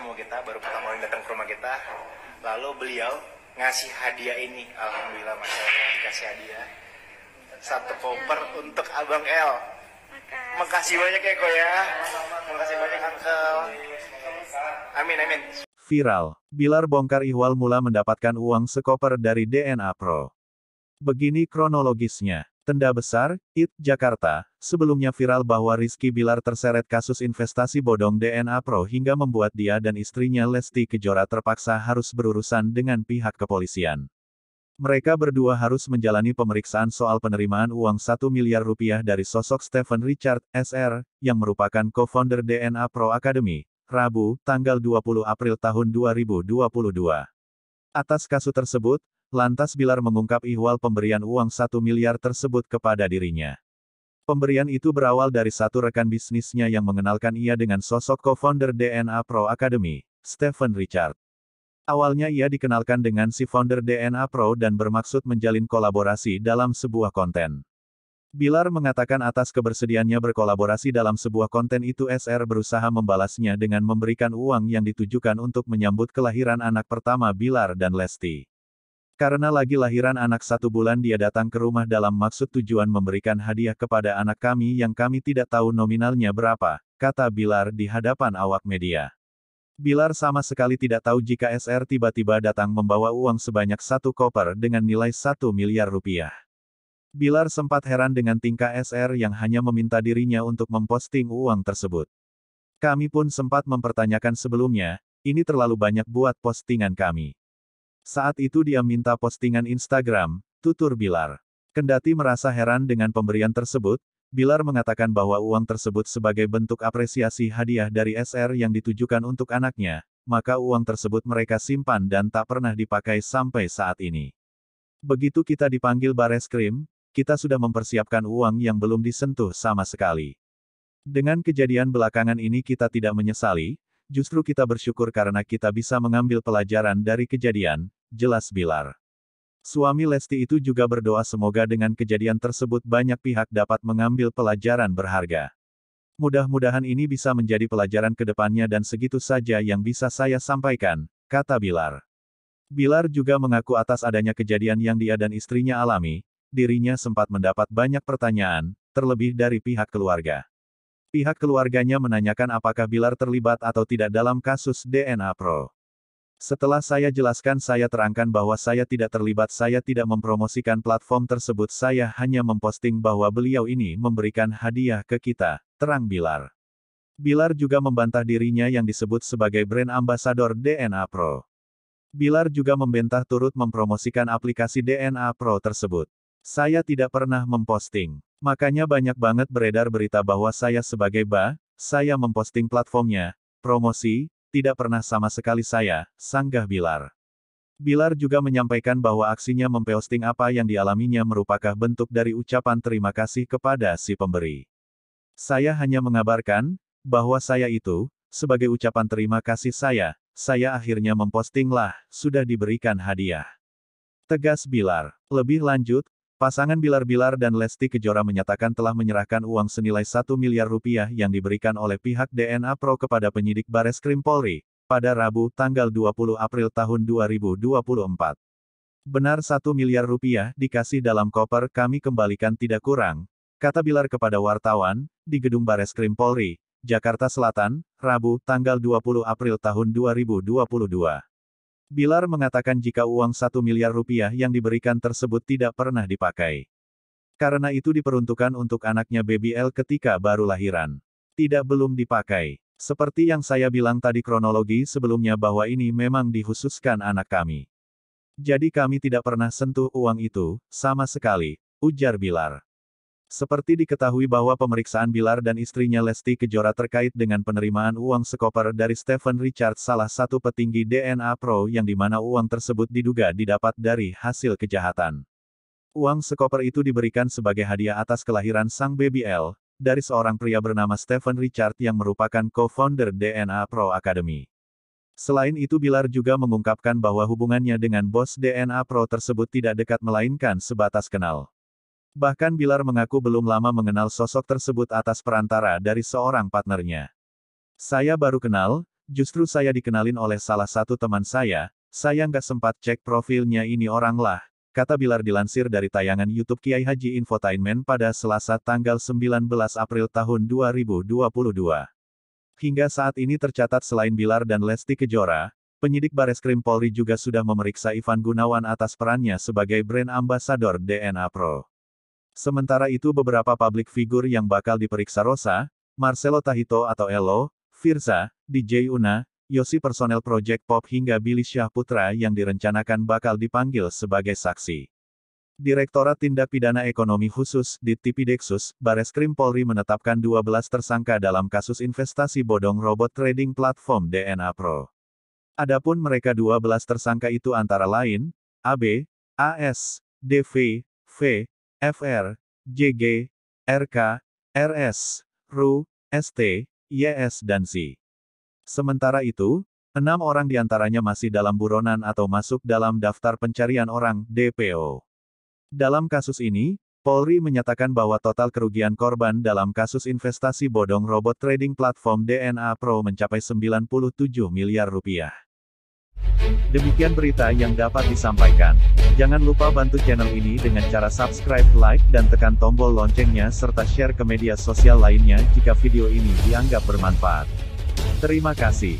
tamu kita, baru pertama kali datang ke rumah kita. Lalu beliau ngasih hadiah ini, alhamdulillah Masya Allah dikasih hadiah. Satu koper untuk Abang El. Makasih banyak ya Ko ya. Makasih banyak Uncle. Amin amin. Viral, Bilar bongkar ihwal mula mendapatkan uang sekoper dari DNA Pro. Begini kronologisnya. Tenda Besar, IT, Jakarta, sebelumnya viral bahwa Rizky Bilar terseret kasus investasi bodong DNA Pro hingga membuat dia dan istrinya Lesti Kejora terpaksa harus berurusan dengan pihak kepolisian. Mereka berdua harus menjalani pemeriksaan soal penerimaan uang 1 miliar rupiah dari sosok Stephen Richard, SR, yang merupakan co-founder DNA Pro Academy, Rabu, tanggal 20 April tahun 2022. Atas kasus tersebut, lantas Bilar mengungkap ihwal pemberian uang 1 miliar tersebut kepada dirinya. Pemberian itu berawal dari satu rekan bisnisnya yang mengenalkan ia dengan sosok co-founder DNA Pro Academy, Stephen Richard. Awalnya ia dikenalkan dengan si founder DNA Pro dan bermaksud menjalin kolaborasi dalam sebuah konten. Bilar mengatakan atas kebersediaannya berkolaborasi dalam sebuah konten itu SR berusaha membalasnya dengan memberikan uang yang ditujukan untuk menyambut kelahiran anak pertama Bilar dan Lesti. Karena lagi lahiran anak 1 bulan dia datang ke rumah dalam maksud tujuan memberikan hadiah kepada anak kami yang kami tidak tahu nominalnya berapa, kata Bilar di hadapan awak media. Bilar sama sekali tidak tahu jika SR tiba-tiba datang membawa uang sebanyak 1 koper dengan nilai 1 miliar rupiah. Bilar sempat heran dengan tingkah SR yang hanya meminta dirinya untuk memposting uang tersebut. Kami pun sempat mempertanyakan sebelumnya, ini terlalu banyak buat postingan kami. Saat itu dia minta postingan Instagram, tutur Bilar. Kendati merasa heran dengan pemberian tersebut, Bilar mengatakan bahwa uang tersebut sebagai bentuk apresiasi hadiah dari SR yang ditujukan untuk anaknya, maka uang tersebut mereka simpan dan tak pernah dipakai sampai saat ini. Begitu kita dipanggil Bareskrim, kita sudah mempersiapkan uang yang belum disentuh sama sekali. Dengan kejadian belakangan ini kita tidak menyesali, justru kita bersyukur karena kita bisa mengambil pelajaran dari kejadian, jelas Bilar. Suami Lesti itu juga berdoa semoga dengan kejadian tersebut banyak pihak dapat mengambil pelajaran berharga. Mudah-mudahan ini bisa menjadi pelajaran ke depannya dan segitu saja yang bisa saya sampaikan, kata Bilar. Bilar juga mengaku atas adanya kejadian yang dia dan istrinya alami, dirinya sempat mendapat banyak pertanyaan, terlebih dari pihak keluarga. Pihak keluarganya menanyakan apakah Bilar terlibat atau tidak dalam kasus DNA Pro. Setelah saya jelaskan saya terangkan bahwa saya tidak terlibat, saya tidak mempromosikan platform tersebut, saya hanya memposting bahwa beliau ini memberikan hadiah ke kita, terang Bilar. Bilar juga membantah dirinya yang disebut sebagai brand ambassador DNA Pro. Bilar juga membantah turut mempromosikan aplikasi DNA Pro tersebut. Saya tidak pernah memposting. Makanya banyak banget beredar berita bahwa saya sebagai saya memposting platformnya, promosi, tidak pernah sama sekali saya, sanggah Bilar. Bilar juga menyampaikan bahwa aksinya memposting apa yang dialaminya merupakan bentuk dari ucapan terima kasih kepada si pemberi. Saya hanya mengabarkan, bahwa saya itu, sebagai ucapan terima kasih saya akhirnya memposting lah, sudah diberikan hadiah. Tegas Bilar. Lebih lanjut, pasangan Bilar dan Lesti Kejora menyatakan telah menyerahkan uang senilai 1 miliar rupiah yang diberikan oleh pihak DNA Pro kepada penyidik Bareskrim Polri, pada Rabu, tanggal 20 April tahun 2024. Benar 1 miliar rupiah dikasih dalam koper kami kembalikan tidak kurang, kata Bilar kepada wartawan, di gedung Bareskrim Polri, Jakarta Selatan, Rabu, tanggal 20 April tahun 2022. Bilar mengatakan jika uang 1 miliar rupiah yang diberikan tersebut tidak pernah dipakai. Karena itu diperuntukkan untuk anaknya Baby L ketika baru lahiran. Tidak belum dipakai. Seperti yang saya bilang tadi kronologi sebelumnya bahwa ini memang dikhususkan anak kami. Jadi kami tidak pernah sentuh uang itu, sama sekali, ujar Bilar. Seperti diketahui bahwa pemeriksaan Bilar dan istrinya Lesti Kejora terkait dengan penerimaan uang sekoper dari Stephen Richard salah satu petinggi DNA Pro yang dimana uang tersebut diduga didapat dari hasil kejahatan. Uang sekoper itu diberikan sebagai hadiah atas kelahiran sang Baby L, dari seorang pria bernama Stephen Richard yang merupakan co-founder DNA Pro Academy. Selain itu Bilar juga mengungkapkan bahwa hubungannya dengan bos DNA Pro tersebut tidak dekat melainkan sebatas kenal. Bahkan Bilar mengaku belum lama mengenal sosok tersebut atas perantara dari seorang partnernya. Saya baru kenal, Justru saya dikenalin oleh salah satu teman saya nggak sempat cek profilnya ini orang lah, kata Bilar dilansir dari tayangan YouTube Kiai Haji Infotainment pada Selasa tanggal 19 April tahun 2022. Hingga saat ini tercatat selain Bilar dan Lesti Kejora, penyidik Bareskrim Polri juga sudah memeriksa Ivan Gunawan atas perannya sebagai brand ambassador DNA Pro. Sementara itu beberapa publik figur yang bakal diperiksa Rosa, Marcelo Tahito atau Elo, Firza, DJ Una, Yosi personel Project Pop hingga Billy Syahputra yang direncanakan bakal dipanggil sebagai saksi. Direktorat Tindak Pidana Ekonomi Khusus (Ditipideksus) Bareskrim Polri menetapkan 12 tersangka dalam kasus investasi bodong robot trading platform DNA Pro. Adapun mereka 12 tersangka itu antara lain, AB, AS, DV, V, FR, JG, RK, RS, RU, ST, YS dan Z. Sementara itu, 6 orang diantaranya masih dalam buronan atau masuk dalam daftar pencarian orang (DPO). Dalam kasus ini, Polri menyatakan bahwa total kerugian korban dalam kasus investasi bodong robot trading platform DNA Pro mencapai 97 miliar rupiah. Demikian berita yang dapat disampaikan. Jangan lupa bantu channel ini dengan cara subscribe, like, dan tekan tombol loncengnya serta share ke media sosial lainnya jika video ini dianggap bermanfaat. Terima kasih.